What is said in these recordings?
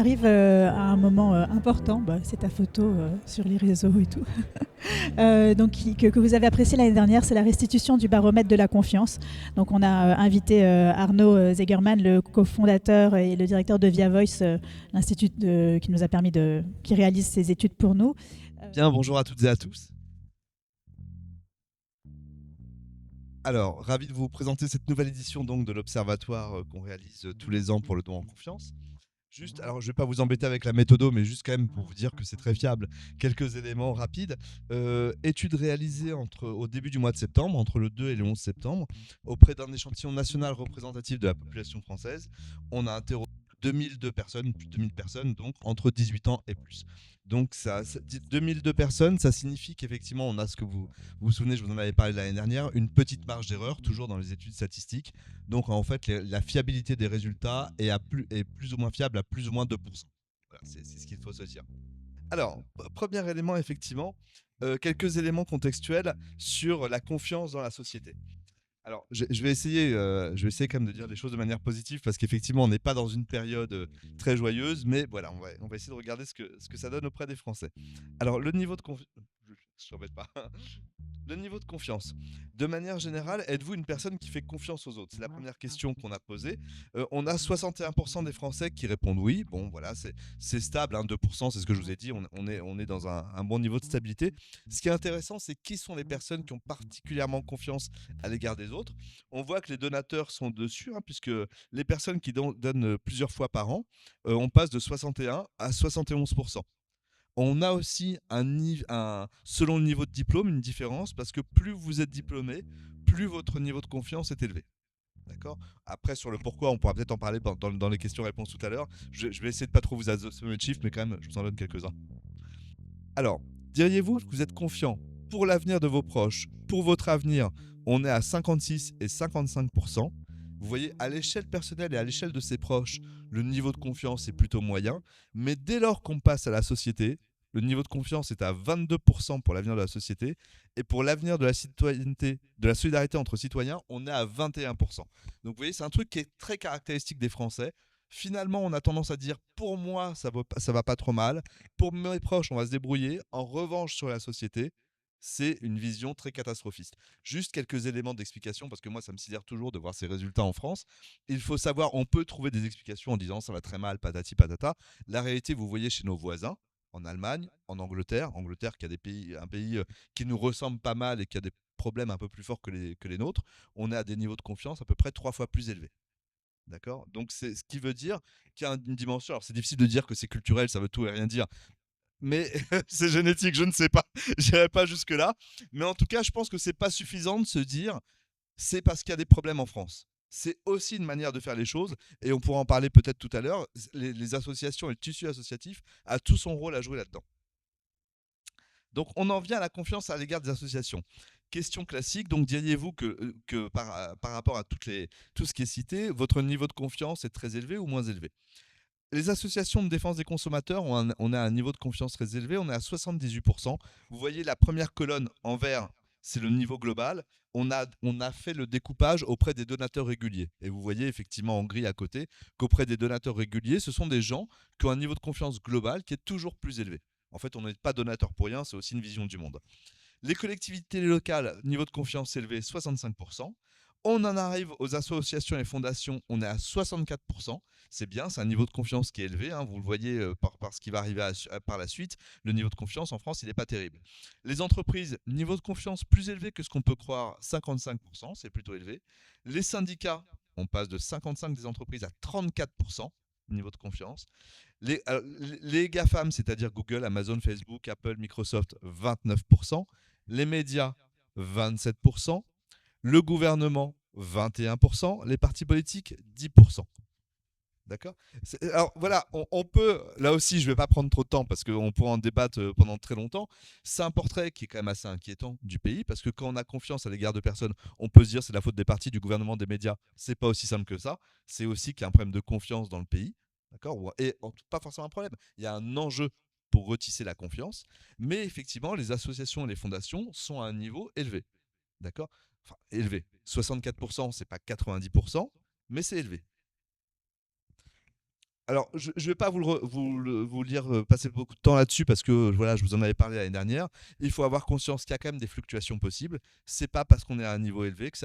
arrive à un moment important. Bah, c'est ta photo sur les réseaux et tout. Donc, que vous avez apprécié l'année dernière, c'est la restitution du baromètre de la confiance. Donc, on a invité Arnaud Zegerman, le cofondateur et le directeur de Via Voice, l'institut qui nous a permis qui réalise ces études pour nous. Bien, bonjour à toutes et à tous. Alors, ravi de vous présenter cette nouvelle édition donc, de l'Observatoire qu'on réalise tous les ans pour le don en confiance. Juste, alors je ne vais pas vous embêter avec la méthodo, mais juste quand même pour vous dire que c'est très fiable. Quelques éléments rapides. Étude réalisée au début du mois de septembre, entre le 2 et le 11 septembre, auprès d'un échantillon national représentatif de la population française. On a interrogé 2002 personnes, plus de 2000 personnes, donc entre 18 ans et plus. Donc 2002 personnes, ça signifie qu'effectivement on a ce que vous vous souvenez, je vous en avais parlé l'année dernière, une petite marge d'erreur, toujours dans les études statistiques. Donc en fait, la fiabilité des résultats est plus ou moins fiable à plus ou moins 2%. Voilà, c'est ce qu'il faut se dire. Alors, premier élément, effectivement, quelques éléments contextuels sur la confiance dans la société. Alors, je vais essayer quand même de dire les choses de manière positive parce qu'effectivement, on n'est pas dans une période très joyeuse, mais voilà, on va essayer de regarder ce que ça donne auprès des Français. Alors, le niveau de confiance. Je t'embête pas. Le niveau de confiance. De manière générale, êtes-vous une personne qui fait confiance aux autres? C'est la première question qu'on a posée. On a 61% des Français qui répondent oui. Bon, voilà, c'est stable, hein, 2%, c'est ce que je vous ai dit. On est dans un bon niveau de stabilité. Ce qui est intéressant, c'est qui sont les personnes qui ont particulièrement confiance à l'égard des autres. On voit que les donateurs sont dessus, hein, puisque les personnes qui donnent plusieurs fois par an, on passe de 61 à 71%. On a aussi selon le niveau de diplôme, une différence parce que plus vous êtes diplômé, plus votre niveau de confiance est élevé. D'accord. Après, sur le pourquoi, on pourra peut-être en parler dans les questions-réponses tout à l'heure. Je vais essayer de pas trop vous assommer de chiffres, mais quand même, je vous en donne quelques-uns. Alors, diriez-vous que vous êtes confiant pour l'avenir de vos proches, pour votre avenir? On est à 56 et 55%. Vous voyez, à l'échelle personnelle et à l'échelle de ses proches, le niveau de confiance est plutôt moyen. Mais dès lors qu'on passe à la société, le niveau de confiance est à 22% pour l'avenir de la société. Et pour l'avenir de la citoyenneté, de la solidarité entre citoyens, on est à 21%. Donc vous voyez, c'est un truc qui est très caractéristique des Français. Finalement, on a tendance à dire, pour moi, ça va pas trop mal. Pour mes proches, on va se débrouiller. En revanche, sur la société, c'est une vision très catastrophiste. Juste quelques éléments d'explication, parce que moi, ça me sidère toujours de voir ces résultats en France. Il faut savoir, on peut trouver des explications en disant ça va très mal, patati patata. La réalité, vous voyez chez nos voisins, en Allemagne, en Angleterre qui a un pays qui nous ressemble pas mal et qui a des problèmes un peu plus forts que les nôtres, on est à des niveaux de confiance à peu près 3 fois plus élevés. D'accord. Donc, c'est ce qui veut dire qu'il y a une dimension. Alors, c'est difficile de dire que c'est culturel, ça veut tout et rien dire. Mais c'est génétique, je ne sais pas. J'irai pas jusque-là. Mais en tout cas, je pense que c'est pas suffisant de se dire c'est parce qu'il y a des problèmes en France. C'est aussi une manière de faire les choses, et on pourra en parler peut-être tout à l'heure. Les associations et le tissu associatif a tout son rôle à jouer là-dedans. Donc, on en vient à la confiance à l'égard des associations. Question classique, donc diriez-vous que par rapport à tout ce qui est cité, votre niveau de confiance est très élevé ou moins élevé? Les associations de défense des consommateurs on a un niveau de confiance très élevé, on est à 78%. Vous voyez la première colonne en vert, c'est le niveau global. On a fait le découpage auprès des donateurs réguliers. Et vous voyez effectivement en gris à côté qu'auprès des donateurs réguliers, ce sont des gens qui ont un niveau de confiance global qui est toujours plus élevé. En fait, on n'est pas donateur pour rien, c'est aussi une vision du monde. Les collectivités locales, niveau de confiance élevé, 65%. On en arrive aux associations et fondations, on est à 64%. C'est bien, c'est un niveau de confiance qui est élevé. Hein, vous le voyez par ce qui va arriver par la suite. Le niveau de confiance en France, il n'est pas terrible. Les entreprises, niveau de confiance plus élevé que ce qu'on peut croire, 55%, c'est plutôt élevé. Les syndicats, on passe de 55 des entreprises à 34%, niveau de confiance. Les GAFAM, c'est-à-dire Google, Amazon, Facebook, Apple, Microsoft, 29%. Les médias, 27%. Le gouvernement, 21%. Les partis politiques, 10%. D'accord. Alors voilà, on peut, là aussi, je ne vais pas prendre trop de temps parce qu'on pourra en débattre pendant très longtemps. C'est un portrait qui est quand même assez inquiétant du pays parce que quand on a confiance à l'égard de personnes, on peut se dire c'est la faute des partis, du gouvernement, des médias. C'est pas aussi simple que ça. C'est aussi qu'il y a un problème de confiance dans le pays. D'accord. Et pas forcément un problème. Il y a un enjeu pour retisser la confiance. Mais effectivement, les associations et les fondations sont à un niveau élevé. D'accord. Enfin, élevé. 64%, c'est pas 90%, mais c'est élevé. Alors, je ne vais pas vous lire, passer beaucoup de temps là-dessus parce que voilà, je vous en avais parlé l'année dernière. Il faut avoir conscience qu'il y a quand même des fluctuations possibles. C'est pas parce qu'on est à un niveau élevé que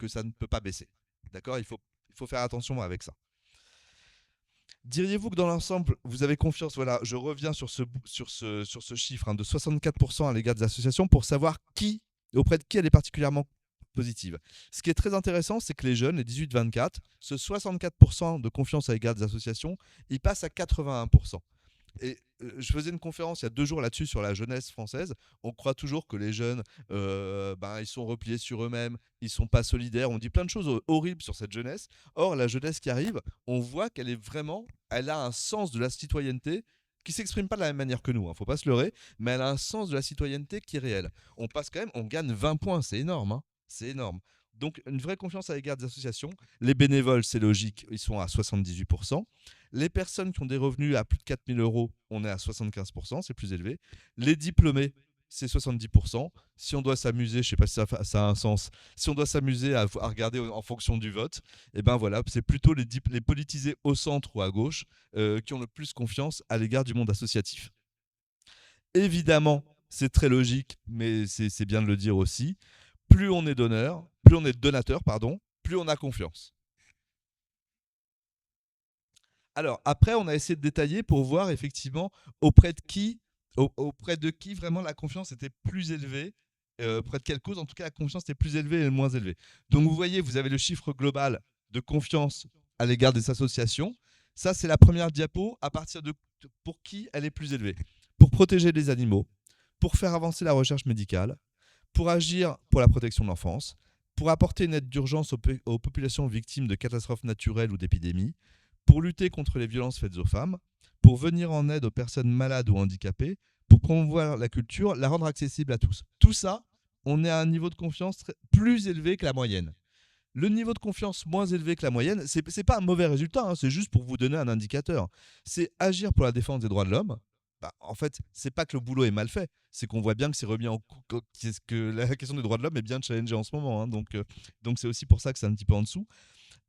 ça ne peut pas baisser. D'accord? Il faut faire attention avec ça. Diriez-vous que dans l'ensemble, vous avez confiance? Voilà, je reviens sur ce chiffre, hein, de 64% à l'égard des associations pour savoir auprès de qui elle est particulièrement positive. Ce qui est très intéressant, c'est que les jeunes, les 18-24, ce 64% de confiance à l'égard des associations, ils passent à 81%. Et je faisais une conférence il y a 2 jours là-dessus sur la jeunesse française. On croit toujours que les jeunes, ils sont repliés sur eux-mêmes, ils sont pas solidaires. On dit plein de choses horribles sur cette jeunesse. Or, la jeunesse qui arrive, on voit elle a un sens de la citoyenneté qui s'exprime pas de la même manière que nous, hein, faut pas se leurrer, mais elle a un sens de la citoyenneté qui est réel. On gagne 20 points, c'est énorme, hein, c'est énorme. Donc une vraie confiance à l'égard des associations. Les bénévoles, c'est logique, ils sont à 78%. Les personnes qui ont des revenus à plus de 4 000 euros, on est à 75%, c'est plus élevé. Les diplômés, c'est 70%. Si on doit s'amuser, je ne sais pas si ça a un sens, si on doit s'amuser à regarder en fonction du vote, et ben voilà, c'est plutôt les politisés au centre ou à gauche qui ont le plus confiance à l'égard du monde associatif. Évidemment, c'est très logique, mais c'est bien de le dire aussi. Plus on est donateur, pardon, plus on a confiance. Alors, après, on a essayé de détailler pour voir effectivement auprès de qui vraiment la confiance était plus élevée, auprès de quelle cause, en tout cas, la confiance était plus élevée et moins élevée. Donc, vous voyez, vous avez le chiffre global de confiance à l'égard des associations. Ça, c'est la première diapo à partir de pour qui elle est plus élevée. Pour protéger les animaux, pour faire avancer la recherche médicale, pour agir pour la protection de l'enfance, pour apporter une aide d'urgence aux populations victimes de catastrophes naturelles ou d'épidémies, pour lutter contre les violences faites aux femmes, pour venir en aide aux personnes malades ou handicapées, pour promouvoir la culture, la rendre accessible à tous. Tout ça, on est à un niveau de confiance plus élevé que la moyenne. Le niveau de confiance moins élevé que la moyenne, c'est pas un mauvais résultat, hein, c'est juste pour vous donner un indicateur. C'est agir pour la défense des droits de l'homme. Bah, en fait, c'est pas que le boulot est mal fait, c'est qu'on voit bien que c'est remis en que la question des droits de l'homme est bien challengée en ce moment, hein, donc c'est aussi pour ça que c'est un petit peu en dessous.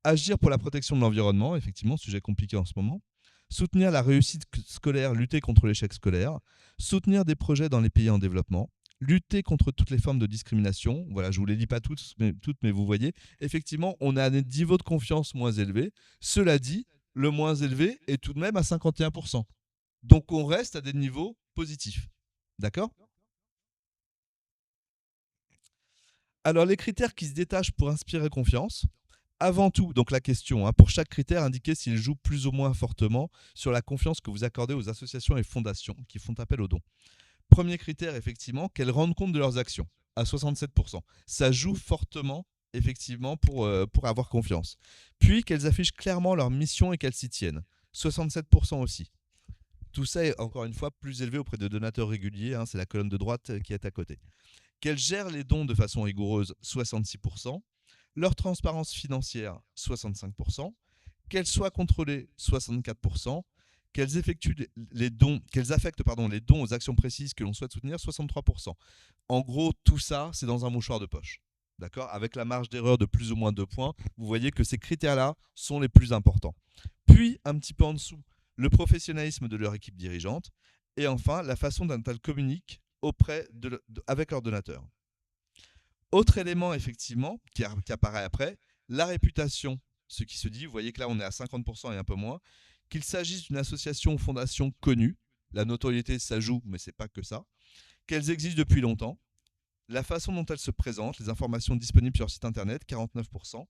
Agir pour la protection de l'environnement, effectivement, sujet compliqué en ce moment. Soutenir la réussite scolaire, lutter contre l'échec scolaire. Soutenir des projets dans les pays en développement. Lutter contre toutes les formes de discrimination. Voilà, je ne vous les lis pas toutes, mais vous voyez, effectivement, on a un niveau de confiance moins élevé. Cela dit, le moins élevé est tout de même à 51%. Donc on reste à des niveaux positifs. D'accord ? Alors les critères qui se détachent pour inspirer confiance, avant tout, donc la question, hein, pour chaque critère, indiquez s'il joue plus ou moins fortement sur la confiance que vous accordez aux associations et fondations qui font appel aux dons. Premier critère, effectivement, qu'elles rendent compte de leurs actions, à 67%. Ça joue fortement, effectivement, pour avoir confiance. Puis qu'elles affichent clairement leur mission et qu'elles s'y tiennent, 67% aussi. Tout ça est, encore une fois, plus élevé auprès de donateurs réguliers, hein, c'est la colonne de droite qui est à côté. Qu'elles gèrent les dons de façon rigoureuse, 66%. Leur transparence financière, 65%, qu'elles soient contrôlées, 64%, qu'elles affectent les dons aux actions précises que l'on souhaite soutenir, 63%. En gros, tout ça, c'est dans un mouchoir de poche. D'accord ? Avec la marge d'erreur de plus ou moins 2 points, vous voyez que ces critères-là sont les plus importants. Puis, un petit peu en dessous, le professionnalisme de leur équipe dirigeante. Et enfin, la façon dont elles communiquent avec leurs donateurs. Autre élément, effectivement, qui apparaît après, la réputation. Ce qui se dit, vous voyez que là, on est à 50% et un peu moins, qu'il s'agisse d'une association ou fondation connue, la notoriété, ça joue, mais c'est pas que ça, qu'elles existent depuis longtemps, la façon dont elles se présentent, les informations disponibles sur leur site internet, 49%,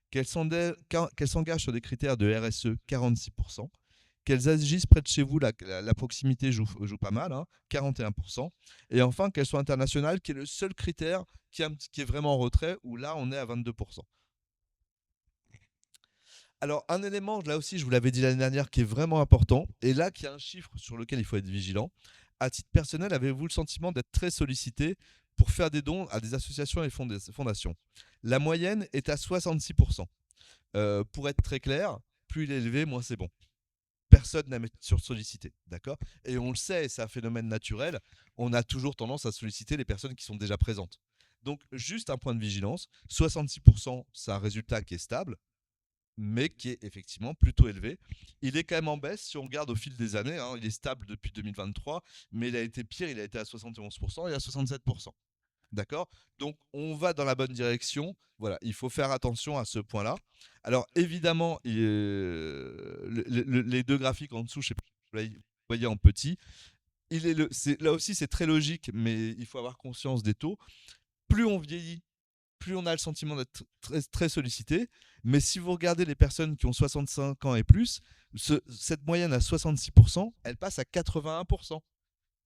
qu'elles s'engagent sur des critères de RSE, 46%, qu'elles agissent près de chez vous, la proximité joue pas mal, hein, 41%, et enfin qu'elles soient internationales, qui est le seul critère qui est vraiment en retrait, où là on est à 22%. Alors un élément, là aussi je vous l'avais dit l'année dernière, qui est vraiment important, et là qui a un chiffre sur lequel il faut être vigilant. À titre personnel, avez-vous le sentiment d'être très sollicité pour faire des dons à des associations et fondations? La moyenne est à 66%. Pour être très clair, plus il est élevé, moins c'est bon. Personne n'aime être sursollicité, d'accord ? Et on le sait, c'est un phénomène naturel, on a toujours tendance à solliciter les personnes qui sont déjà présentes. Donc juste un point de vigilance, 66%, c'est un résultat qui est stable, mais qui est effectivement plutôt élevé. Il est quand même en baisse si on regarde au fil des années, hein. Il est stable depuis 2023, mais il a été pire, il a été à 71% et à 67%. D'accord? Donc on va dans la bonne direction. Voilà, il faut faire attention à ce point-là. Alors évidemment, les deux graphiques en dessous, je sais pas, vous voyez en petit, là aussi c'est très logique, mais il faut avoir conscience des taux. Plus on vieillit, plus on a le sentiment d'être très, très sollicité. Mais si vous regardez les personnes qui ont 65 ans et plus, cette moyenne à 66%, elle passe à 81%.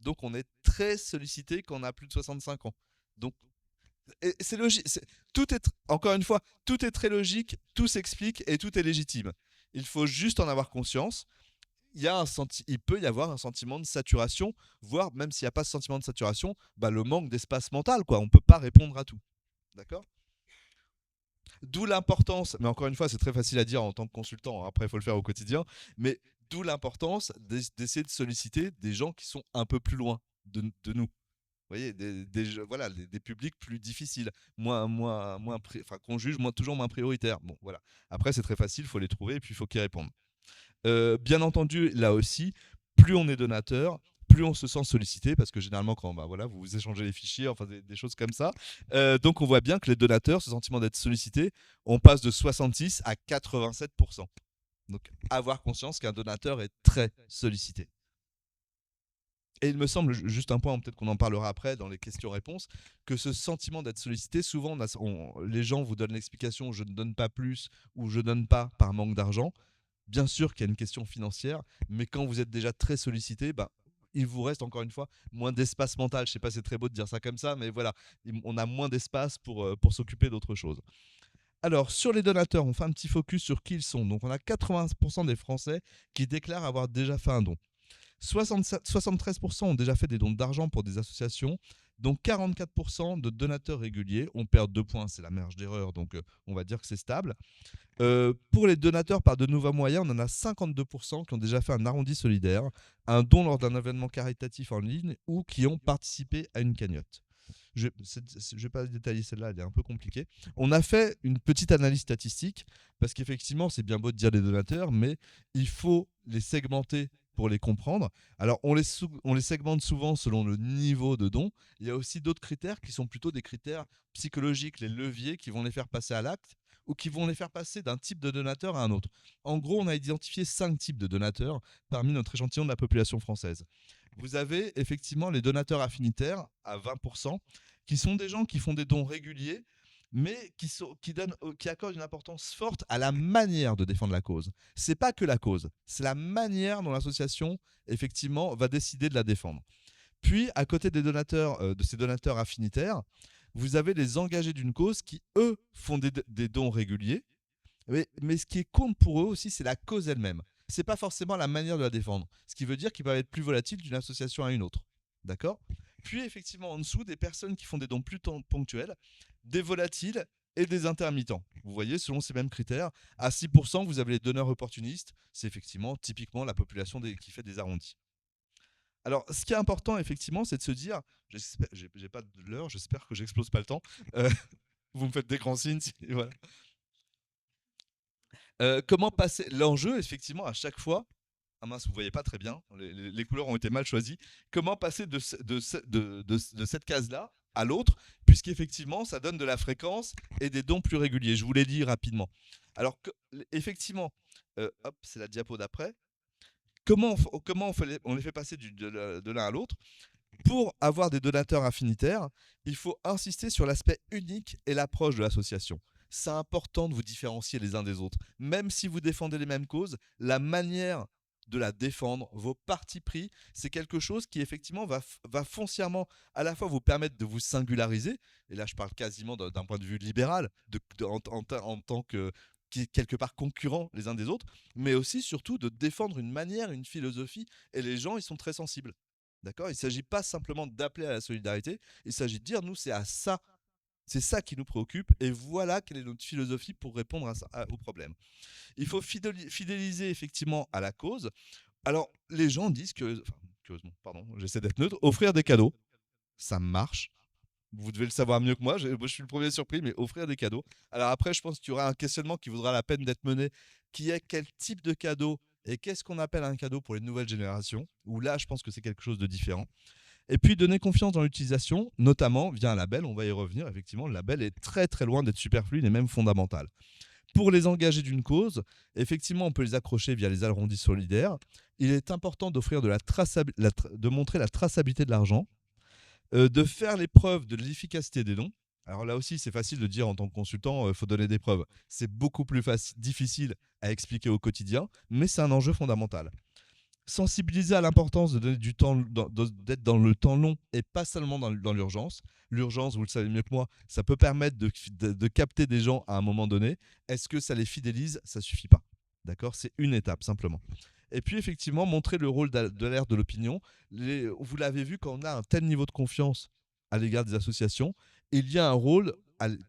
Donc on est très sollicité quand on a plus de 65 ans. Donc c'est logique. Encore une fois, tout est très logique, tout s'explique et tout est légitime. Il faut juste en avoir conscience. Il peut y avoir un sentiment de saturation, voire même s'il n'y a pas ce sentiment de saturation, le manque d'espace mental, quoi. On ne peut pas répondre à tout. D'accord? D'où l'importance, mais encore une fois, c'est très facile à dire en tant que consultant, hein, après il faut le faire au quotidien, mais d'où l'importance d'essayer de solliciter des gens qui sont un peu plus loin de nous. Vous voyez, voilà, des publics plus difficiles, qu'on juge toujours moins prioritaires. Bon, voilà. Après, c'est très facile, il faut les trouver et puis il faut qu'ils répondent. Bien entendu, là aussi, plus on est donateur, plus on se sent sollicité, parce que généralement, quand voilà, vous échangez les fichiers, enfin des choses comme ça. Donc, on voit bien que les donateurs, ce sentiment d'être sollicité, on passe de 66 à 87%. Donc, avoir conscience qu'un donateur est très sollicité. Et il me semble, juste un point, peut-être qu'on en parlera après dans les questions-réponses, que ce sentiment d'être sollicité, souvent, les gens vous donnent l'explication je ne donne pas plus ou je donne pas par manque d'argent. Bien sûr qu'il y a une question financière, mais quand vous êtes déjà très sollicité, il vous reste encore une fois moins d'espace mental. Je sais pas, c'est très beau de dire ça comme ça, mais voilà, on a moins d'espace pour s'occuper d'autre chose. Alors, sur les donateurs, on fait un petit focus sur qui ils sont. Donc, on a 80% des Français qui déclarent avoir déjà fait un don. 73% ont déjà fait des dons d'argent pour des associations, donc 44% de donateurs réguliers. On perd 2 points, c'est la marge d'erreur, donc on va dire que c'est stable. Pour les donateurs par de nouveaux moyens, on en a 52% qui ont déjà fait un arrondi solidaire, un don lors d'un événement caritatif en ligne ou qui ont participé à une cagnotte. Je ne vais pas détailler celle-là, elle est un peu compliquée. On a fait une petite analyse statistique, parce qu'effectivement, c'est bien beau de dire des donateurs, mais il faut les segmenter pour les comprendre. Alors, on les segmente souvent selon le niveau de don. Il y a aussi d'autres critères qui sont plutôt des critères psychologiques, les leviers qui vont les faire passer à l'acte ou qui vont les faire passer d'un type de donateur à un autre. En gros, on a identifié 5 types de donateurs parmi notre échantillon de la population française. Vous avez effectivement les donateurs affinitaires à 20%, qui sont des gens qui font des dons réguliers, mais qui accordent une importance forte à la manière de défendre la cause. C'est pas que la cause, c'est la manière dont l'association effectivement va décider de la défendre. Puis, à côté de ces donateurs affinitaires, vous avez les engagés d'une cause qui, eux, font des dons réguliers. Mais ce qui compte pour eux aussi, c'est la cause elle-même. C'est pas forcément la manière de la défendre. Ce qui veut dire qu'ils peuvent être plus volatiles d'une association à une autre. D'accord? Puis, effectivement, en dessous, des personnes qui font des dons plus ponctuels, des volatiles et des intermittents. Vous voyez, selon ces mêmes critères, à 6%, vous avez les donneurs opportunistes. C'est effectivement typiquement la population qui fait des arrondis. Alors, ce qui est important, effectivement, c'est de se dire, j'ai pas de l'heure, j'espère que j'explose pas le temps. Vous me faites des grands signes. Voilà. Comment passer l'enjeu, effectivement, à chaque fois. Ah mince, vous voyez pas très bien, les couleurs ont été mal choisies. Comment passer de cette case-là à l'autre, puisqu'effectivement, ça donne de la fréquence et des dons plus réguliers. Je vous l'ai dit rapidement. Alors, effectivement, hop, c'est la diapo d'après. Comment on les fait passer de l'un à l'autre? Pour avoir des donateurs affinitaires, il faut insister sur l'aspect unique et l'approche de l'association. C'est important de vous différencier les uns des autres. Même si vous défendez les mêmes causes, la manière de la défendre, vos partis pris, c'est quelque chose qui effectivement va foncièrement à la fois vous permettre de vous singulariser, et là je parle quasiment d'un point de vue libéral, en tant que quelque part concurrents les uns des autres, mais aussi surtout de défendre une manière, une philosophie, et les gens ils sont très sensibles. D'accord? Il ne s'agit pas simplement d'appeler à la solidarité, il s'agit de dire nous c'est à ça, c'est ça qui nous préoccupe et voilà quelle est notre philosophie pour répondre au problème. Il faut fidéliser effectivement à la cause. Alors les gens disent que, enfin, pardon, j'essaie d'être neutre, offrir des cadeaux, ça marche. Vous devez le savoir mieux que moi. Moi, je suis le premier surpris, mais offrir des cadeaux. Alors après, je pense qu'il y aura un questionnement qui vaudra la peine d'être mené, qui est quel type de cadeau et qu'est-ce qu'on appelle un cadeau pour les nouvelles générations, où là, je pense que c'est quelque chose de différent. Et puis, donner confiance dans l'utilisation, notamment via un label. On va y revenir. Effectivement, le label est très, très loin d'être superflu, il est même fondamental. Pour les engager d'une cause, effectivement, on peut les accrocher via les arrondis solidaires. Il est important d'offrir de montrer la traçabilité de l'argent, de faire les preuves de l'efficacité des dons. Alors là aussi, c'est facile de dire en tant que consultant, il faut donner des preuves. C'est beaucoup plus difficile à expliquer au quotidien, mais c'est un enjeu fondamental. Sensibiliser à l'importance de donner du temps, d'être dans le temps long et pas seulement dans l'urgence. L'urgence, vous le savez mieux que moi, ça peut permettre de capter des gens à un moment donné. Est-ce que ça les fidélise? Ça suffit pas. D'accord? C'est une étape simplement. Et puis effectivement, montrer le rôle d'alerte de l'opinion. Vous l'avez vu, quand on a un tel niveau de confiance à l'égard des associations, il y a un rôle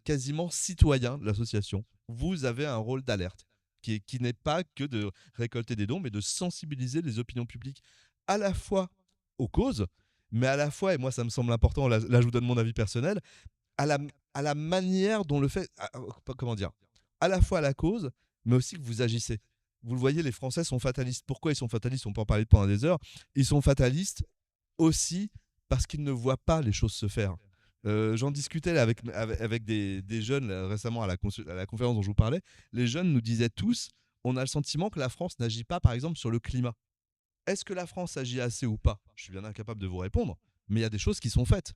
quasiment citoyen de l'association. Vous avez un rôle d'alerte qui n'est pas que de récolter des dons, mais de sensibiliser les opinions publiques à la fois aux causes, mais à la fois, et moi ça me semble important, là je vous donne mon avis personnel, à la, à la manière dont le fait, comment dire, à la fois à la cause, mais aussi que vous agissez. Vous le voyez, les Français sont fatalistes. Pourquoi ils sont fatalistes? On peut en parler pendant des heures. Ils sont fatalistes aussi parce qu'ils ne voient pas les choses se faire. J'en discutais là avec des jeunes là, récemment à la conférence dont je vous parlais. Les jeunes nous disaient tous, on a le sentiment que la France n'agit pas, par exemple, sur le climat. Est-ce que la France agit assez ou pas? Je suis bien incapable de vous répondre, mais il y a des choses qui sont faites.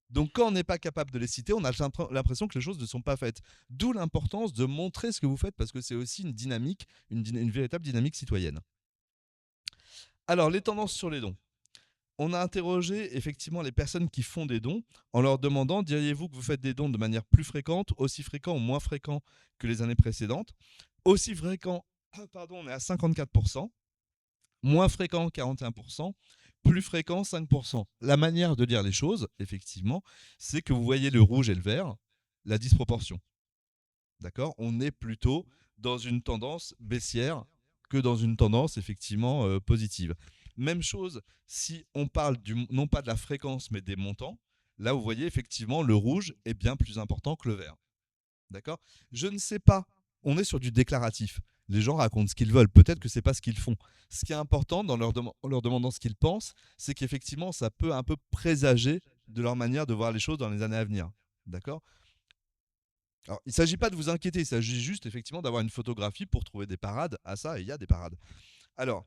Donc quand on n'est pas capable de les citer, on a l'impression que les choses ne sont pas faites. D'où l'importance de montrer ce que vous faites, parce que c'est aussi une dynamique, une véritable dynamique citoyenne. Alors, les tendances sur les dons. On a interrogé effectivement les personnes qui font des dons en leur demandant, diriez-vous que vous faites des dons de manière plus fréquente, aussi fréquent ou moins fréquent que les années précédentes? Aussi fréquent, pardon, on est à 54%, moins fréquent 41%, plus fréquent 5%. La manière de lire les choses, effectivement, c'est que vous voyez le rouge et le vert, la disproportion. D'accord? On est plutôt dans une tendance baissière que dans une tendance effectivement positive. Même chose si on parle non pas de la fréquence mais des montants. Là, vous voyez effectivement le rouge est bien plus important que le vert. D'accord? Je ne sais pas. On est sur du déclaratif. Les gens racontent ce qu'ils veulent. Peut-être que ce n'est pas ce qu'ils font. Ce qui est important en leur demandant ce qu'ils pensent, c'est qu'effectivement, ça peut un peu présager de leur manière de voir les choses dans les années à venir. D'accord? Alors, il ne s'agit pas de vous inquiéter, il s'agit juste effectivement d'avoir une photographie pour trouver des parades à ça, et il y a des parades. Alors,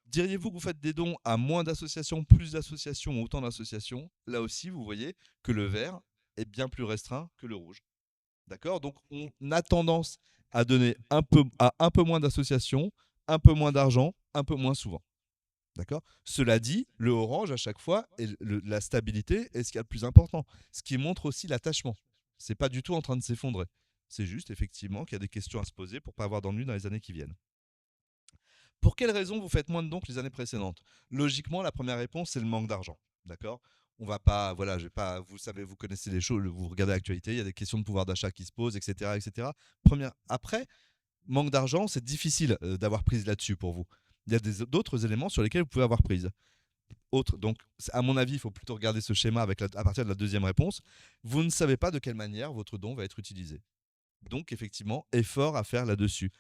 diriez-vous que vous faites des dons à moins d'associations, plus d'associations, autant d'associations? Là aussi, vous voyez que le vert est bien plus restreint que le rouge. D'accord? Donc, on a tendance à donner à un peu moins d'associations, un peu moins d'argent, un peu moins souvent. D'accord? Cela dit, le orange, à chaque fois, et la stabilité est ce qu'il y a de plus important. Ce qui montre aussi l'attachement. C'est pas du tout en train de s'effondrer. C'est juste, effectivement, qu'il y a des questions à se poser pour ne pas avoir d'ennui dans les années qui viennent. Pour quelles raisons vous faites moins de dons que les années précédentes? Logiquement, la première réponse, c'est le manque d'argent. D'accord? On va pas, voilà, je vais pas, vous savez, vous connaissez les choses, vous regardez l'actualité, il y a des questions de pouvoir d'achat qui se posent, etc., etc. Après, manque d'argent, c'est difficile d'avoir prise là-dessus pour vous. Il y a d'autres éléments sur lesquels vous pouvez avoir prise. Donc, à mon avis, il faut plutôt regarder ce schéma à partir de la deuxième réponse. Vous ne savez pas de quelle manière votre don va être utilisé. Donc, effectivement, effort à faire là-dessus.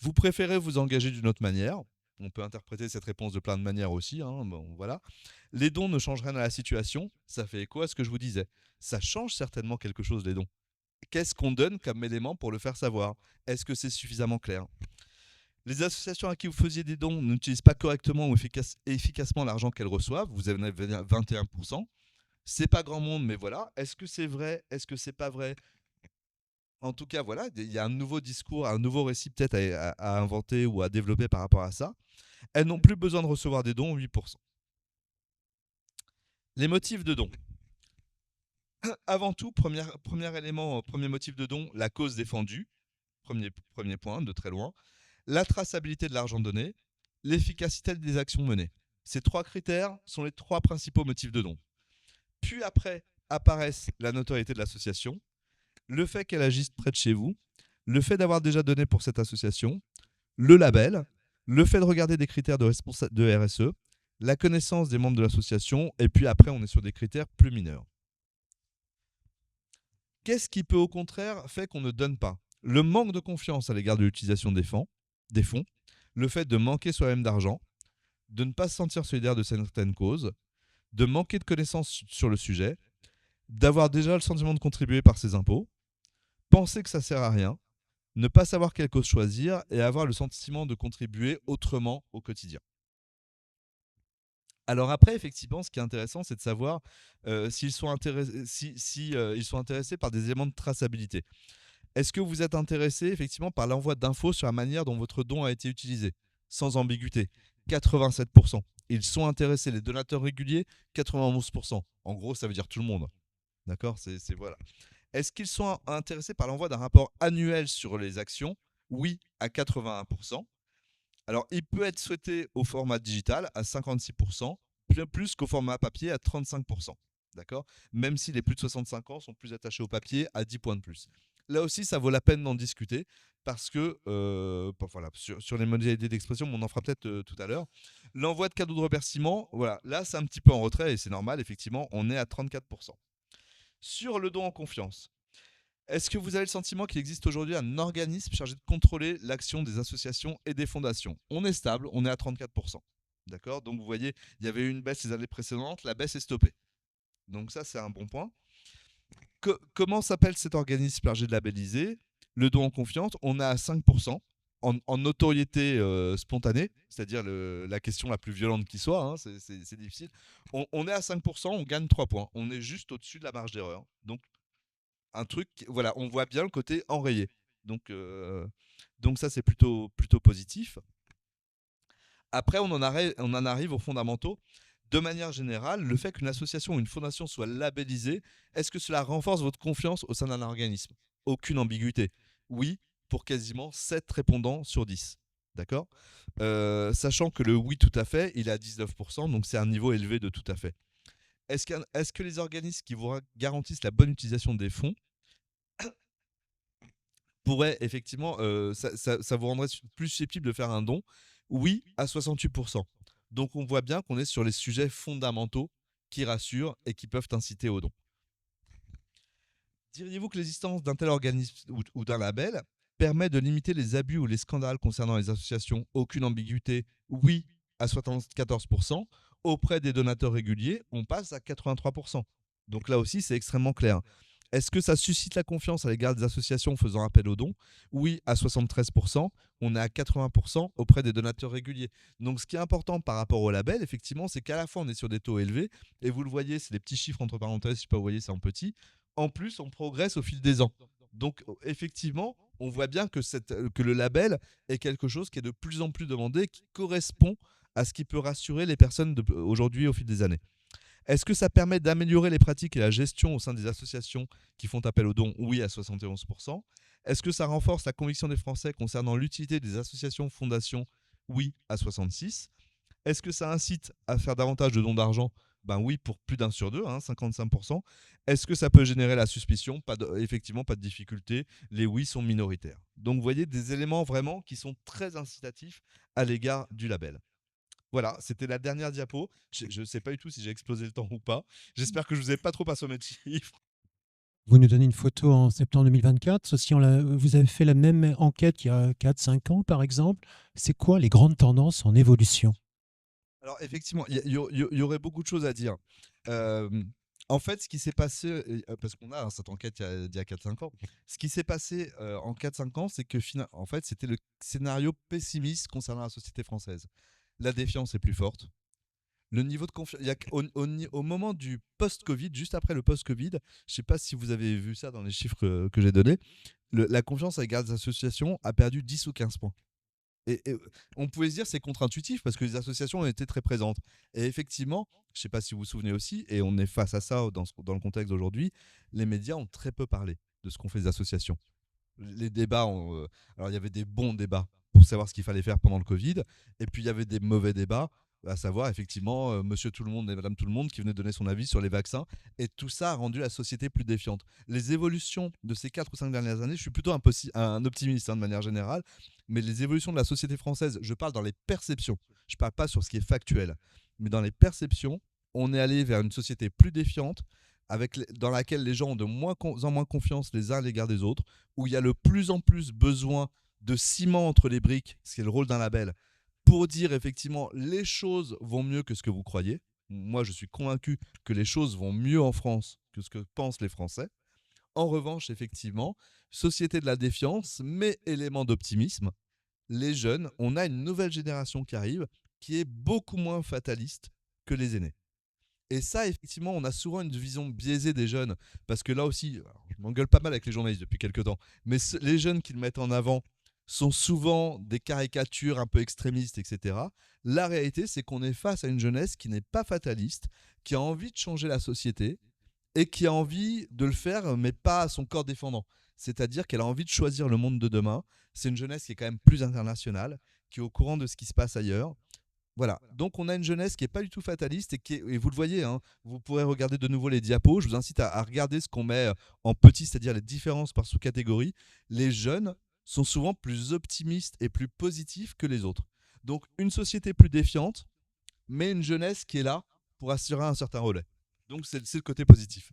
Vous préférez vous engager d'une autre manière. On peut interpréter cette réponse de plein de manières aussi. Bon, voilà. Les dons ne changent rien à la situation. Ça fait écho à ce que je vous disais. Ça change certainement quelque chose, les dons. Qu'est-ce qu'on donne comme élément pour le faire savoir? Est-ce que c'est suffisamment clair? Les associations à qui vous faisiez des dons n'utilisent pas correctement ou efficacement l'argent qu'elles reçoivent. Vous avez 21%. C'est pas grand monde, mais voilà. Est-ce que c'est vrai? Est-ce que c'est pas vrai? En tout cas, voilà, il y a un nouveau discours, un nouveau récit peut-être à inventer ou à développer par rapport à ça. Elles n'ont plus besoin de recevoir des dons, 8%. Les motifs de dons. Avant tout, premier élément, premier motif de don, la cause défendue. Premier point, de très loin. La traçabilité de l'argent donné, l'efficacité des actions menées. Ces trois critères sont les trois principaux motifs de don. Puis après apparaissent la notoriété de l'association, le fait qu'elle agisse près de chez vous, le fait d'avoir déjà donné pour cette association, le label, le fait de regarder des critères de RSE, la connaissance des membres de l'association, et puis après on est sur des critères plus mineurs. Qu'est-ce qui peut au contraire faire qu'on ne donne pas? Le manque de confiance à l'égard de l'utilisation des fonds, le fait de manquer soi-même d'argent, de ne pas se sentir solidaire de certaines causes, de manquer de connaissances sur le sujet, d'avoir déjà le sentiment de contribuer par ses impôts, penser que ça sert à rien, ne pas savoir quelle cause choisir et avoir le sentiment de contribuer autrement au quotidien. Alors après, effectivement, ce qui est intéressant, c'est de savoir s'ils sont ils sont intéressés par des éléments de traçabilité. Est-ce que vous êtes intéressé effectivement par l'envoi d'infos sur la manière dont votre don a été utilisé? Sans ambiguïté, 87%. Ils sont intéressés, les donateurs réguliers, 91%. En gros, ça veut dire tout le monde. D'accord, voilà. Est-ce qu'ils sont intéressés par l'envoi d'un rapport annuel sur les actions? Oui, à 81%. Alors, il peut être souhaité au format digital à 56%, bien plus qu'au format papier à 35%. D'accord? Même si les plus de 65 ans sont plus attachés au papier à 10 points de plus. Là aussi, ça vaut la peine d'en discuter parce que, voilà, sur les modalités d'expression, on en fera peut-être tout à l'heure. L'envoi de cadeaux de remerciement, voilà, là, c'est un petit peu en retrait et c'est normal, effectivement, on est à 34%. Sur le don en confiance, est-ce que vous avez le sentiment qu'il existe aujourd'hui un organisme chargé de contrôler l'action des associations et des fondations? On est stable, on est à 34%. D'accord? Donc vous voyez, il y avait eu une baisse les années précédentes, la baisse est stoppée. Donc ça, c'est un bon point. Comment s'appelle cet organisme chargé de labelliser le don en confiance? On est à 5%. En notoriété spontanée, c'est-à-dire la question la plus violente qui soit, hein, c'est difficile. On est à 5%, on gagne 3 points. On est juste au-dessus de la marge d'erreur. Donc un truc, voilà, on voit bien le côté enrayé. Donc ça, c'est plutôt positif. Après, on en arrive aux fondamentaux. De manière générale, le fait qu'une association ou une fondation soit labellisée, est-ce que cela renforce votre confiance au sein d'un organisme? Aucune ambiguïté. Oui, pour quasiment 7 répondants sur 10. D'accord? Sachant que le oui tout à fait, il est à 19%, donc c'est un niveau élevé de tout à fait. Est-ce que les organismes qui vous garantissent la bonne utilisation des fonds pourraient effectivement, ça vous rendrait plus susceptible de faire un don? Oui, à 68%. Donc on voit bien qu'on est sur les sujets fondamentaux qui rassurent et qui peuvent inciter au don. Diriez-vous que l'existence d'un tel organisme ou d'un label permet de limiter les abus ou les scandales concernant les associations? Aucune ambiguïté, oui, à 74%. Auprès des donateurs réguliers, on passe à 83%. Donc là aussi, c'est extrêmement clair. Est-ce que ça suscite la confiance à l'égard des associations faisant appel aux dons? Oui, à 73%. On est à 80% auprès des donateurs réguliers. Donc ce qui est important par rapport au label, effectivement, c'est qu'à la fois, on est sur des taux élevés. Et vous le voyez, c'est des petits chiffres entre parenthèses. Je ne sais pas, vous voyez, c'est en petit. En plus, on progresse au fil des ans. Donc effectivement, on voit bien que le label est quelque chose qui est de plus en plus demandé, qui correspond à ce qui peut rassurer les personnes aujourd'hui au fil des années. Est-ce que ça permet d'améliorer les pratiques et la gestion au sein des associations qui font appel aux dons? Oui, à 71%. Est-ce que ça renforce la conviction des Français concernant l'utilité des associations fondations? Oui, à 66%. Est-ce que ça incite à faire davantage de dons d'argent? Ben oui, pour plus d'un sur deux, hein, 55%. Est-ce que ça peut générer la suspicion? Effectivement, pas de difficulté. Les oui sont minoritaires. Donc, vous voyez des éléments vraiment qui sont très incitatifs à l'égard du label. Voilà, c'était la dernière diapo. Je ne sais pas du tout si j'ai explosé le temps ou pas. J'espère que je ne vous ai pas trop assommé de chiffres. Vous nous donnez une photo en septembre 2024. Si vous avez fait la même enquête il y a 4-5 ans, par exemple, c'est quoi les grandes tendances en évolution? Alors, effectivement, il y aurait beaucoup de choses à dire. En fait, ce qui s'est passé, parce qu'on a cette enquête d'il y a 4-5 ans, ce qui s'est passé en 4-5 ans, c'est que en fait, c'était le scénario pessimiste concernant la société française. La défiance est plus forte. Le niveau de confiance, au moment du post-Covid, juste après le post-Covid, je ne sais pas si vous avez vu ça dans les chiffres que j'ai donnés, la confiance à l'égard des associations a perdu 10 ou 15 points. Et on pouvait se dire c'est contre-intuitif parce que les associations ont été très présentes. Et effectivement, je ne sais pas si vous vous souvenez aussi, et on est face à ça dans le contexte d'aujourd'hui, les médias ont très peu parlé de ce qu'ont fait les associations. Les débats, alors il y avait des bons débats pour savoir ce qu'il fallait faire pendant le Covid, et puis il y avait des mauvais débats, à savoir effectivement monsieur tout le monde et madame tout le monde qui venaient donner son avis sur les vaccins, et tout ça a rendu la société plus défiante. Les évolutions de ces 4 ou 5 dernières années, je suis plutôt un optimiste de manière générale, mais les évolutions de la société française, je parle dans les perceptions, je ne parle pas sur ce qui est factuel, mais dans les perceptions, on est allé vers une société plus défiante, dans laquelle les gens ont de moins en moins confiance les uns à l'égard des autres, où il y a de plus en plus besoin de ciment entre les briques, ce qui est le rôle d'un label, pour dire effectivement les choses vont mieux que ce que vous croyez. Moi, je suis convaincu que les choses vont mieux en France que ce que pensent les Français. En revanche, effectivement, société de la défiance, mais élément d'optimisme. Les jeunes, on a une nouvelle génération qui arrive, qui est beaucoup moins fataliste que les aînés. Et ça, effectivement, on a souvent une vision biaisée des jeunes, parce que là aussi, alors, je m'engueule pas mal avec les journalistes depuis quelques temps, mais les jeunes qu'ils mettent en avant sont souvent des caricatures un peu extrémistes, etc. La réalité, c'est qu'on est face à une jeunesse qui n'est pas fataliste, qui a envie de changer la société et qui a envie de le faire, mais pas à son corps défendant. C'est-à-dire qu'elle a envie de choisir le monde de demain. C'est une jeunesse qui est quand même plus internationale, qui est au courant de ce qui se passe ailleurs. Voilà, donc on a une jeunesse qui n'est pas du tout fataliste et vous le voyez, hein, vous pourrez regarder de nouveau les diapos. Je vous incite à regarder ce qu'on met en petit, c'est-à-dire les différences par sous-catégorie. Les jeunes sont souvent plus optimistes et plus positifs que les autres. Donc une société plus défiante, mais une jeunesse qui est là pour assurer un certain relais. Donc c'est le côté positif.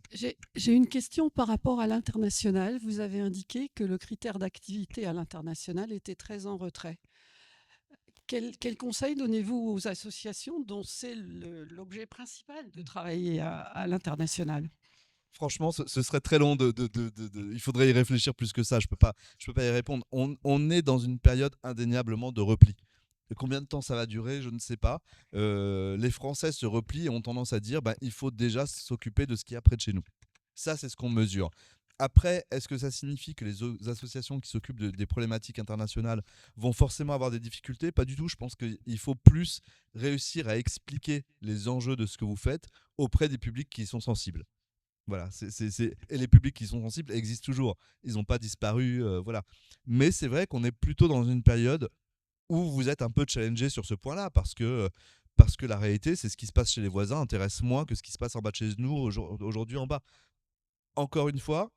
J'ai une question par rapport à l'international. Vous avez indiqué que le critère d'activité à l'international était très en retrait. Quel conseil donnez-vous aux associations dont c'est l'objet principal de travailler à l'international ? Franchement, ce serait très long. Il faudrait y réfléchir plus que ça. Je peux pas y répondre. On est dans une période indéniablement de repli. Et combien de temps ça va durer, je ne sais pas. Les Français se replient et ont tendance à dire il faut déjà s'occuper de ce qui est près de chez nous. Ça, c'est ce qu'on mesure. Après, est-ce que ça signifie que les associations qui s'occupent des problématiques internationales vont forcément avoir des difficultés ? Pas du tout. Je pense qu'il faut plus réussir à expliquer les enjeux de ce que vous faites auprès des publics qui sont sensibles. Voilà, et les publics qui sont sensibles existent toujours. Ils n'ont pas disparu. Voilà. Mais c'est vrai qu'on est plutôt dans une période où vous êtes un peu challengé sur ce point-là, parce que la réalité, c'est ce qui se passe chez les voisins intéresse moins que ce qui se passe en bas de chez nous aujourd'hui en bas. Encore une fois,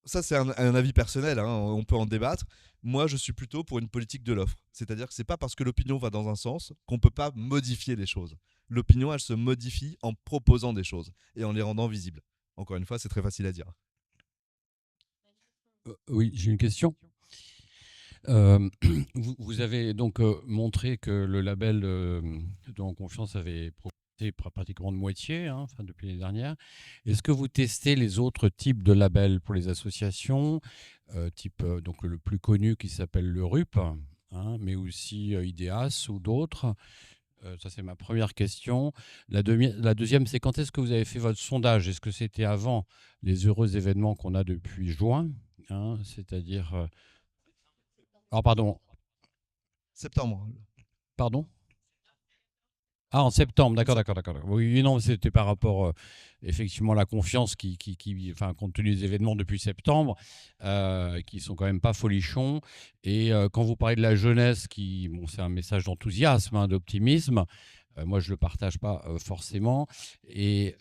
ça c'est un avis personnel, hein, on peut en débattre. Moi, je suis plutôt pour une politique de l'offre. C'est-à-dire que c'est pas parce que l'opinion va dans un sens qu'on peut pas modifier les choses. L'opinion, elle se modifie en proposant des choses et en les rendant visibles. Encore une fois, c'est très facile à dire. Oui, j'ai une question. Vous avez donc montré que le label Don en confiance avait progressé pratiquement de moitié depuis l'année dernière. Est-ce que vous testez les autres types de labels pour les associations, donc le plus connu qui s'appelle le RUP, mais aussi IDEAS ou d'autres? Ça, c'est ma première question. La deuxième, c'est quand est-ce que vous avez fait votre sondage? Est-ce que c'était avant les heureux événements qu'on a depuis juin, c'est-à-dire... pardon. Septembre. Pardon ? En septembre, d'accord. Oui, non, c'était par rapport, effectivement, à la confiance compte tenu des événements depuis septembre, qui sont quand même pas folichons. Et quand vous parlez de la jeunesse, c'est un message d'enthousiasme, d'optimisme. Moi, je ne le partage pas forcément. Et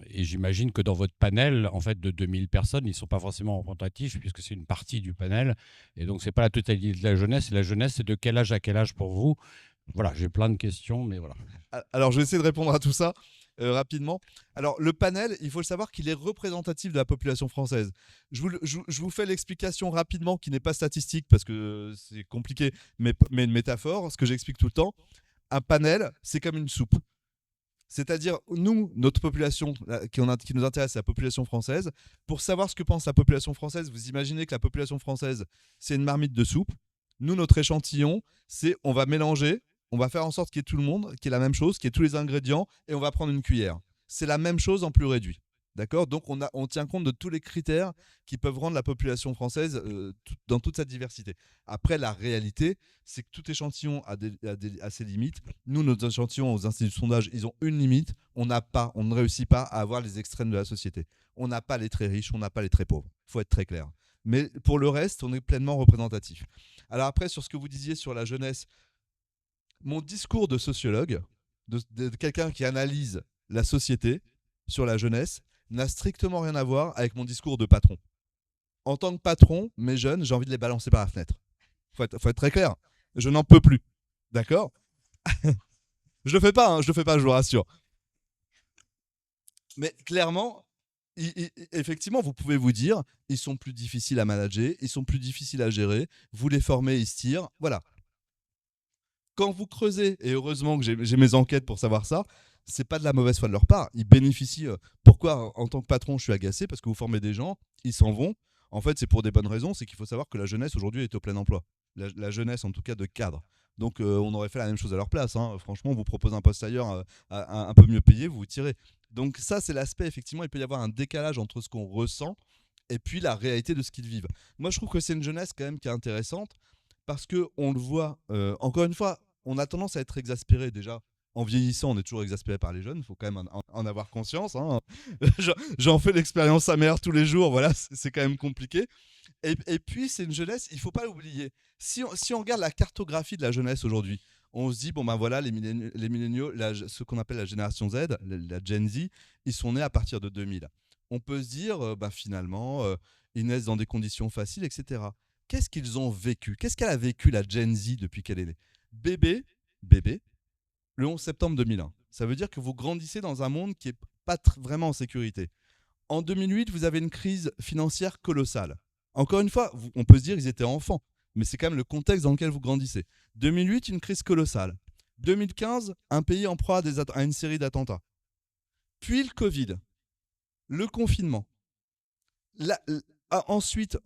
j'imagine que dans votre panel, en fait, de 2000 personnes, ils ne sont pas forcément représentatifs, puisque c'est une partie du panel. Et donc, ce n'est pas la totalité de la jeunesse. Et la jeunesse, c'est de quel âge à quel âge pour vous ? Voilà, j'ai plein de questions, mais voilà. Alors, je vais essayer de répondre à tout ça rapidement. Alors, le panel, il faut le savoir qu'il est représentatif de la population française. Je vous fais l'explication rapidement, qui n'est pas statistique, parce que c'est compliqué, mais une métaphore, ce que j'explique tout le temps. Un panel, c'est comme une soupe. C'est-à-dire, nous, notre population qui nous intéresse, c'est la population française. Pour savoir ce que pense la population française, vous imaginez que la population française, c'est une marmite de soupe. Nous, notre échantillon, c'est on va mélanger, on va faire en sorte qu'il y ait tout le monde, qu'il y ait la même chose, qu'il y ait tous les ingrédients, et on va prendre une cuillère. C'est la même chose en plus réduit. D'accord ? Donc, on tient compte de tous les critères qui peuvent rendre la population française dans toute sa diversité. Après, la réalité, c'est que tout échantillon a ses limites. Nous, nos échantillons aux instituts de sondage, ils ont une limite. On ne réussit pas à avoir les extrêmes de la société. On n'a pas les très riches, on n'a pas les très pauvres. Il faut être très clair. Mais pour le reste, on est pleinement représentatif. Alors après, sur ce que vous disiez sur la jeunesse, mon discours de sociologue, de quelqu'un qui analyse la société sur la jeunesse, n'a strictement rien à voir avec mon discours de patron. En tant que patron, mes jeunes, j'ai envie de les balancer par la fenêtre. Faut être très clair. Je n'en peux plus. D'accord ? Je le fais pas, je vous rassure. Mais clairement, effectivement, vous pouvez vous dire, ils sont plus difficiles à manager, ils sont plus difficiles à gérer, vous les formez, ils se tirent, voilà. Quand vous creusez, et heureusement que j'ai mes enquêtes pour savoir ça, c'est pas de la mauvaise foi de leur part. Ils bénéficient. Pourquoi, en tant que patron, je suis agacé? Parce que vous formez des gens, ils s'en vont. En fait, c'est pour des bonnes raisons. C'est qu'il faut savoir que la jeunesse aujourd'hui est au plein emploi. La jeunesse, en tout cas, de cadre. Donc, on aurait fait la même chose à leur place, hein. Franchement, on vous propose un poste ailleurs un peu mieux payé, vous vous tirez. Donc, ça, c'est l'aspect, effectivement, il peut y avoir un décalage entre ce qu'on ressent et puis la réalité de ce qu'ils vivent. Moi, je trouve que c'est une jeunesse quand même qui est intéressante parce qu'on le voit, encore une fois, on a tendance à être exaspéré déjà. En vieillissant, on est toujours exaspéré par les jeunes, il faut quand même en avoir conscience, hein. J'en fais l'expérience amère tous les jours, voilà, c'est quand même compliqué. Et puis, c'est une jeunesse, il ne faut pas l'oublier. Si on regarde la cartographie de la jeunesse aujourd'hui, on se dit, bon ben voilà, les milléniaux, ce qu'on appelle la génération Z, la Gen Z, ils sont nés à partir de 2000. On peut se dire, finalement, ils naissent dans des conditions faciles, etc. Qu'est-ce qu'ils ont vécu? Qu'est-ce qu'elle a vécu, la Gen Z, depuis qu'elle est née? Bébé, le 11 septembre 2001. Ça veut dire que vous grandissez dans un monde qui n'est pas vraiment en sécurité. En 2008, vous avez une crise financière colossale. Encore une fois, on peut se dire qu'ils étaient enfants, mais c'est quand même le contexte dans lequel vous grandissez. 2008, une crise colossale. 2015, un pays en proie à une série d'attentats. Puis le Covid, le confinement. Ensuite,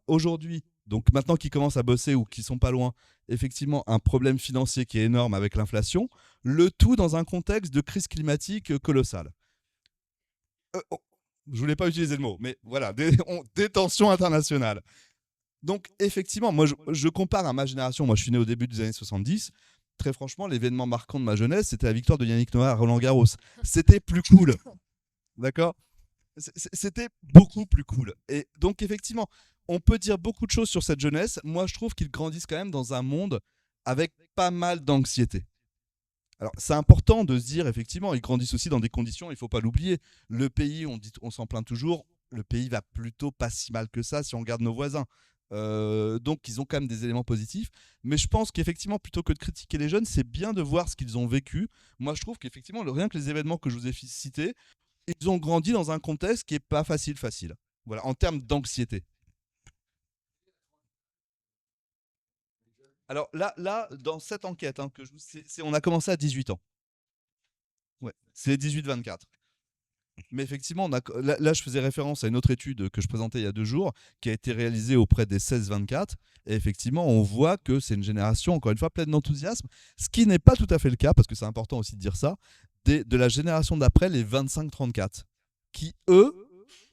aujourd'hui, donc maintenant qu'ils commencent à bosser ou qu'ils sont pas loin, effectivement, un problème financier qui est énorme avec l'inflation, le tout dans un contexte de crise climatique colossale. Je voulais pas utiliser le mot, mais voilà, des tensions internationales. Donc, effectivement, moi, je compare à ma génération. Moi, je suis né au début des années 70. Très franchement, l'événement marquant de ma jeunesse, c'était la victoire de Yannick Noah à Roland-Garros. C'était plus cool. D'accord? C'était beaucoup plus cool. Et donc, effectivement, on peut dire beaucoup de choses sur cette jeunesse. Moi, je trouve qu'ils grandissent quand même dans un monde avec pas mal d'anxiété. Alors, c'est important de se dire, effectivement, ils grandissent aussi dans des conditions, il ne faut pas l'oublier. Le pays, on s'en plaint toujours, le pays va plutôt pas si mal que ça si on regarde nos voisins. Donc, ils ont quand même des éléments positifs. Mais je pense qu'effectivement, plutôt que de critiquer les jeunes, c'est bien de voir ce qu'ils ont vécu. Moi, je trouve qu'effectivement, rien que les événements que je vous ai cités, ils ont grandi dans un contexte qui n'est pas facile. Voilà, en termes d'anxiété. Alors là, dans cette enquête, hein, on a commencé à 18 ans. Ouais, c'est 18-24. Mais effectivement, là, je faisais référence à une autre étude que je présentais il y a 2 jours, qui a été réalisée auprès des 16-24. Et effectivement, on voit que c'est une génération, encore une fois, pleine d'enthousiasme, ce qui n'est pas tout à fait le cas, parce que c'est important aussi de dire ça, de la génération d'après, les 25-34, qui, eux,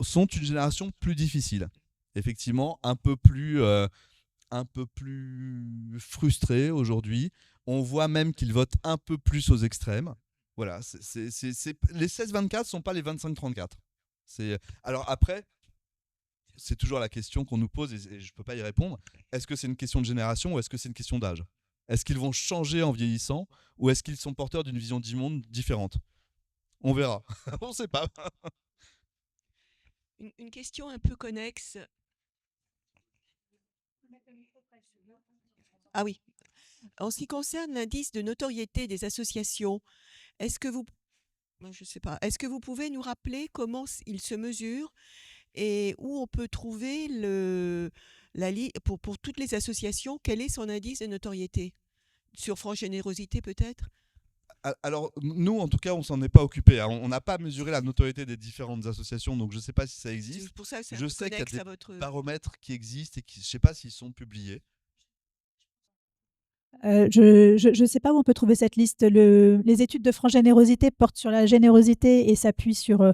sont une génération plus difficile. Effectivement, un peu plus frustrés aujourd'hui. On voit même qu'ils votent un peu plus aux extrêmes. Voilà, les 16-24 ne sont pas les 25-34. Alors après, c'est toujours la question qu'on nous pose et je ne peux pas y répondre. Est-ce que c'est une question de génération ou est-ce que c'est une question d'âge? Est-ce qu'ils vont changer en vieillissant ou est-ce qu'ils sont porteurs d'une vision du monde différente? On verra. On ne sait pas. Une question un peu connexe. Ah oui. En ce qui concerne l'indice de notoriété des associations, est-ce que vous pouvez nous rappeler comment il se mesure et où on peut trouver pour toutes les associations, quel est son indice de notoriété? Sur France Générosité peut-être? Alors, nous, en tout cas, on s'en est pas occupé, hein. On n'a pas mesuré la notoriété des différentes associations, donc je ne sais pas si ça existe. Pour ça, je sais qu'il y a des baromètres qui existent et je ne sais pas s'ils sont publiés. Je ne sais pas où on peut trouver cette liste. Les études de France Générosité portent sur la générosité et s'appuient sur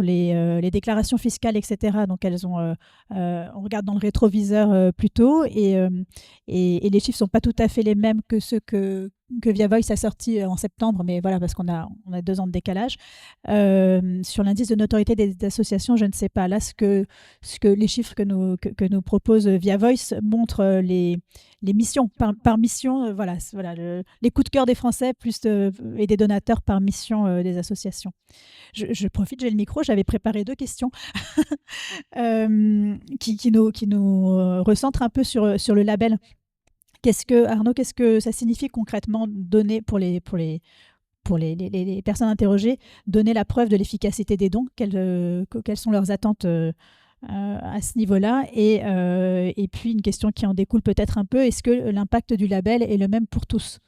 les déclarations fiscales, etc. Donc, on regarde dans le rétroviseur plutôt et les chiffres ne sont pas tout à fait les mêmes que ceux que Via Voice a sorti en septembre, mais voilà, parce qu'on a 2 ans de décalage. Sur l'indice de notoriété des associations, je ne sais pas. Là, ce que les chiffres que nous propose Via Voice montrent les missions par mission, les coups de cœur des Français et des donateurs par mission des associations. Je profite, j'ai le micro, j'avais préparé 2 questions qui nous recentrent un peu sur le label. Arnaud, qu'est-ce que ça signifie concrètement donner pour les pour les personnes interrogées, donner la preuve de l'efficacité des dons, quelles sont leurs attentes à ce niveau-là. Et puis une question qui en découle peut-être un peu, est-ce que l'impact du label est le même pour tous?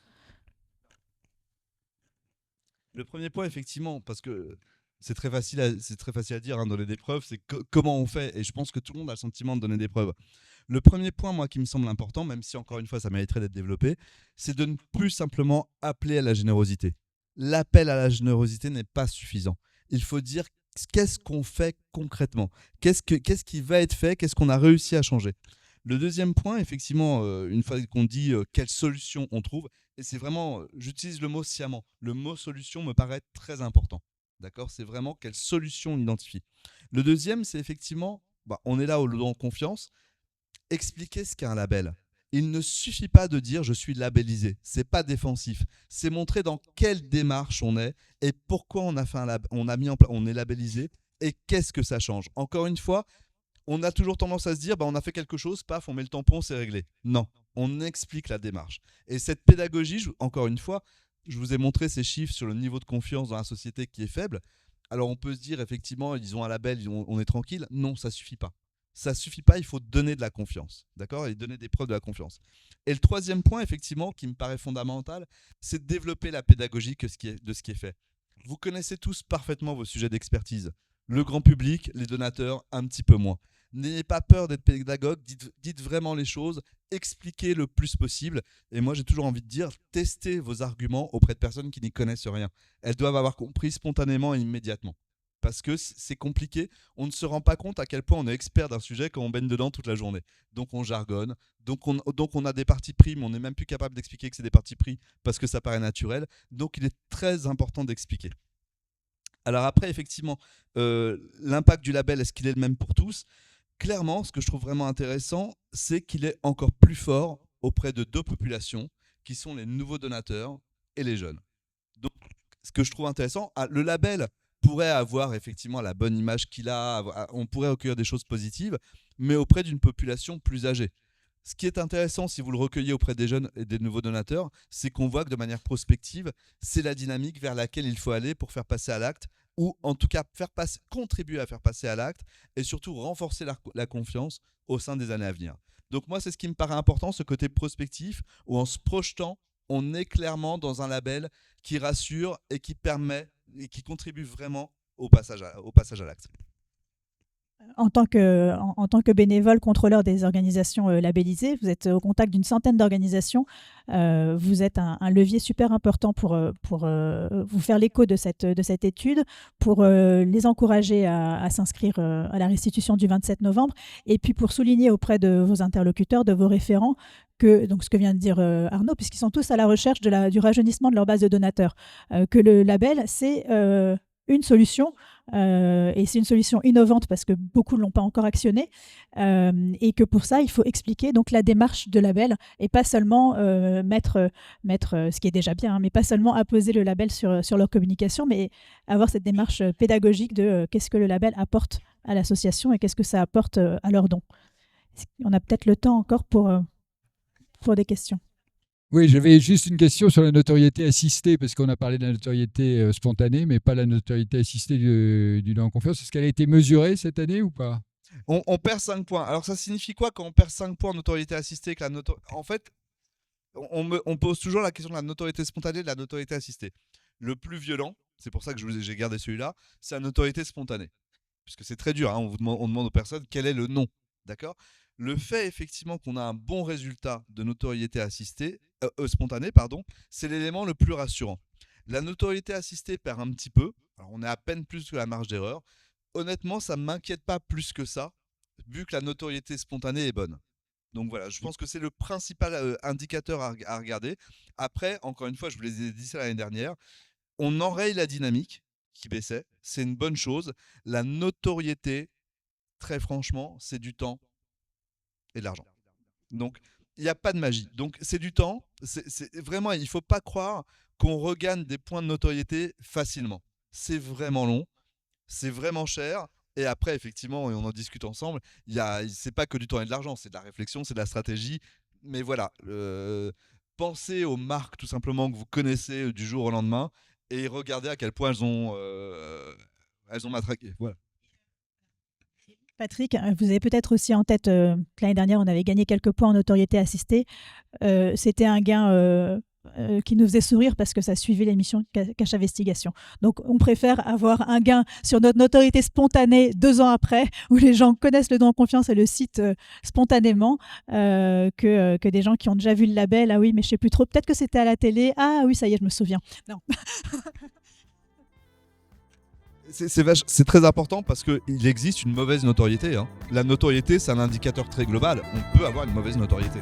Le premier point, effectivement, parce que c'est très facile à dire, hein, donner des preuves, c'est comment on fait. Et je pense que tout le monde a le sentiment de donner des preuves. Le premier point, moi, qui me semble important, même si encore une fois, ça mériterait d'être développé, c'est de ne plus simplement appeler à la générosité. L'appel à la générosité n'est pas suffisant. Il faut dire qu'est-ce qu'on fait concrètement, qu'est-ce qui va être fait, qu'est-ce qu'on a réussi à changer. Le deuxième point, effectivement, une fois qu'on dit quelle solution on trouve, et c'est vraiment, j'utilise le mot sciemment. Le mot solution me paraît très important. D'accord? C'est vraiment quelle solution on identifie. Le deuxième, c'est effectivement, on est là au don en confiance, expliquer ce qu'est un label. Il ne suffit pas de dire je suis labellisé. C'est pas défensif. C'est montrer dans quelle démarche on est et pourquoi on a fait on est labellisé et qu'est-ce que ça change. Encore une fois, on a toujours tendance à se dire on a fait quelque chose, paf, on met le tampon, c'est réglé. Non, on explique la démarche. Et cette pédagogie, encore une fois, je vous ai montré ces chiffres sur le niveau de confiance dans la société qui est faible. Alors on peut se dire effectivement, ils ont un label, on est tranquille. Non, ça suffit pas. Ça suffit pas, il faut donner de la confiance, d'accord, et donner des preuves de la confiance. Et le troisième point, effectivement, qui me paraît fondamental, c'est de développer la pédagogie de ce qui est fait. Vous connaissez tous parfaitement vos sujets d'expertise. Le grand public, les donateurs, un petit peu moins. N'ayez pas peur d'être pédagogue, dites vraiment les choses, expliquez le plus possible. Et moi, j'ai toujours envie de dire, testez vos arguments auprès de personnes qui n'y connaissent rien. Elles doivent avoir compris spontanément et immédiatement. Parce que c'est compliqué, on ne se rend pas compte à quel point on est expert d'un sujet quand on baigne dedans toute la journée. Donc on jargonne, donc on a des partis pris, mais on n'est même plus capable d'expliquer que c'est des partis pris parce que ça paraît naturel. Donc il est très important d'expliquer. Alors après, effectivement, l'impact du label, est-ce qu'il est le même pour tous? Clairement, ce que je trouve vraiment intéressant, c'est qu'il est encore plus fort auprès de deux populations, qui sont les nouveaux donateurs et les jeunes. Donc, ce que je trouve intéressant, le label pourrait avoir effectivement la bonne image qu'il a, on pourrait recueillir des choses positives, mais auprès d'une population plus âgée. Ce qui est intéressant, si vous le recueillez auprès des jeunes et des nouveaux donateurs, c'est qu'on voit que de manière prospective, c'est la dynamique vers laquelle il faut aller pour faire passer à l'acte, ou en tout cas contribuer à faire passer à l'acte, et surtout renforcer la confiance au sein des années à venir. Donc moi, c'est ce qui me paraît important, ce côté prospectif, où en se projetant, on est clairement dans un label qui rassure et qui permet et qui contribue vraiment au passage à l'acte. En tant que bénévole contrôleur des organisations labellisées, vous êtes au contact d'une centaine d'organisations. Vous êtes un levier super important pour vous faire l'écho de cette étude, pour les encourager à s'inscrire à la restitution du 27 novembre, et puis pour souligner auprès de vos interlocuteurs, de vos référents, donc ce que vient de dire Arnaud, puisqu'ils sont tous à la recherche du rajeunissement de leur base de donateurs, que le label, c'est une solution, et c'est une solution innovante parce que beaucoup ne l'ont pas encore actionnée, et que pour ça, il faut expliquer donc la démarche de label et pas seulement mettre ce qui est déjà bien, hein, mais pas seulement apposer le label sur leur communication, mais avoir cette démarche pédagogique de qu'est-ce que le label apporte à l'association et qu'est-ce que ça apporte à leurs dons. On a peut-être le temps encore pour des questions. Oui, j'avais juste une question sur la notoriété assistée, parce qu'on a parlé de la notoriété spontanée, mais pas la notoriété assistée du don en confiance. Est-ce qu'elle a été mesurée cette année ou pas? On perd 5 points. Alors ça signifie quoi quand on perd 5 points en notoriété assistée En fait, on pose toujours la question de la notoriété spontanée et de la notoriété assistée. Le plus violent, c'est pour ça que j'ai gardé celui-là, c'est la notoriété spontanée. Puisque c'est très dur, hein, on demande aux personnes quel est le nom. D'accord? Le fait effectivement qu'on a un bon résultat de notoriété spontanée, c'est l'élément le plus rassurant. La notoriété assistée perd un petit peu, alors on est à peine plus que la marge d'erreur. Honnêtement, ça ne m'inquiète pas plus que ça, vu que la notoriété spontanée est bonne. Donc voilà, je pense que c'est le principal indicateur à regarder. Après, encore une fois, je vous l'ai dit ça l'année dernière, on enraye la dynamique qui baissait, c'est une bonne chose. La notoriété, très franchement, c'est du temps et de l'argent. Donc, il n'y a pas de magie. Donc, c'est du temps. Vraiment, il ne faut pas croire qu'on regagne des points de notoriété facilement. C'est vraiment long, c'est vraiment cher. Et après, effectivement, et on en discute ensemble, c'est pas que du temps et de l'argent, c'est de la réflexion, c'est de la stratégie. Mais voilà, pensez aux marques tout simplement que vous connaissez du jour au lendemain et regardez à quel point elles ont matraqué. Voilà. Patrick, vous avez peut-être aussi en tête que l'année dernière, on avait gagné quelques points en notoriété assistée. C'était un gain qui nous faisait sourire parce que ça suivait l'émission Cache Investigation. Donc, on préfère avoir un gain sur notre notoriété spontanée 2 ans après, où les gens connaissent le don en confiance et le site spontanément, que des gens qui ont déjà vu le label. Ah oui, mais je ne sais plus trop. Peut-être que c'était à la télé. Ah oui, ça y est, je me souviens. Non. C'est très important parce qu'il existe une mauvaise notoriété. Hein. La notoriété, c'est un indicateur très global. On peut avoir une mauvaise notoriété.